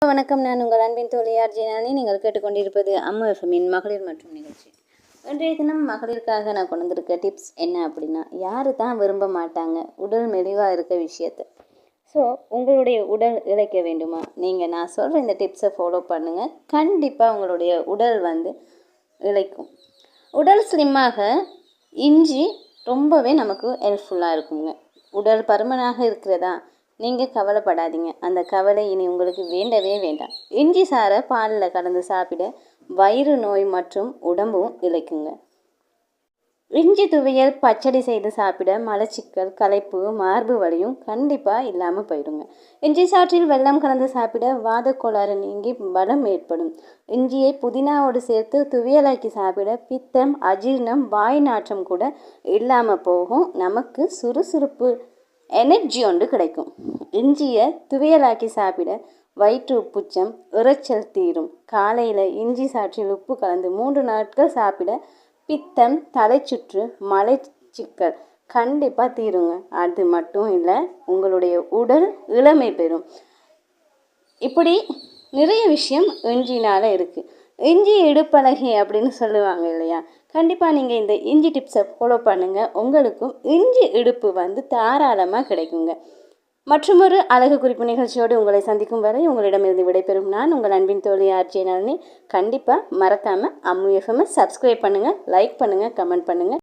வணக்கம், நான் உங்கள் அன்பின் தோழி ஆர்ஜினானி. நீங்கள் கேட்டுக்கொண்டிருப்பது அம்மா எஃப்எம்மின் மகளிர் மற்றும் நிகழ்ச்சி. இன்றைய தினம் மகளிருக்காக நான் கொண்டு வந்திருக்க டிப்ஸ் என்ன அப்படின்னா, யாரு தான் விரும்ப மாட்டாங்க உடல் மெலிவாக இருக்க விஷயத்தை. ஸோ உங்களுடைய உடல் இழைக்க வேண்டுமா, நீங்கள் நான் சொல்கிற இந்த டிப்ஸை ஃபாலோ பண்ணுங்கள். கண்டிப்பாக உங்களுடைய உடல் இழைக்கும். உடல் ஸ்லிம்மாக இஞ்சி ரொம்பவே நமக்கு ஹெல்ப்ஃபுல்லாக இருக்குங்க. உடல் பருமனாக இருக்கிறதா, நீங்கள் கவலைப்படாதீங்க. அந்த கவலை இனி உங்களுக்கு வேண்டவே வேண்டாம். இஞ்சி சாறை பாலில் கலந்து சாப்பிட வயிறு நோய் மற்றும் உடம்பும் இழைக்குங்க. இஞ்சி துவையல் பச்சடி செய்து சாப்பிட மலச்சிக்கல், களைப்பு, மார்பு வலியும் கண்டிப்பாக இல்லாமல் போயிடுங்க. இஞ்சி சாற்றில் வெல்லம் கலந்து சாப்பிட வாத கோளாறு நீங்கி பலம் ஏற்படும். இஞ்சியை புதினாவோடு சேர்த்து துவையலாக்கி சாப்பிட பித்தம், அஜீர்ணம், வாய் நாற்றம் கூட இல்லாமல் போகும். நமக்கு சுறுசுறுப்பு எனர்ஜி ஒன்று கிடைக்கும். இஞ்சியை துவையலாக்கி சாப்பிட வயிற்று உப்புச்சம், இறைச்சல் தீரும். காலையில் இஞ்சி சாற்றில் உப்பு கலந்து 3 நாட்கள் சாப்பிட பித்தம், தலைச்சுற்று, மலைச்சிக்கல் கண்டிப்பாக தீருங்க. அது மட்டும் இல்லை, உங்களுடைய உடல் இளமை பெறும். இப்படி நிறைய விஷயம் இஞ்சினால் இருக்குது. இஞ்சி இடுப்பழகி அப்படின்னு சொல்லுவாங்க இல்லையா? கண்டிப்பாக நீங்கள் இந்த இஞ்சி டிப்ஸை ஃபாலோ பண்ணுங்கள். உங்களுக்கும் இஞ்சி இடுப்பு தாராளமாக கிடைக்குங்க. மற்றொரு அழகு குறிப்பு நிகழ்ச்சியோடு உங்களை சந்திக்கும் வரை உங்களிடமிருந்து விடைபெறும் நான் உங்கள் அன்பின் தோழி ஆர்ஜே நளினி. கண்டிப்பாக மறக்காமல் அம்மு எஃப்எம்மை சப்ஸ்கிரைப் பண்ணுங்கள், லைக் பண்ணுங்கள், கமெண்ட் பண்ணுங்கள்.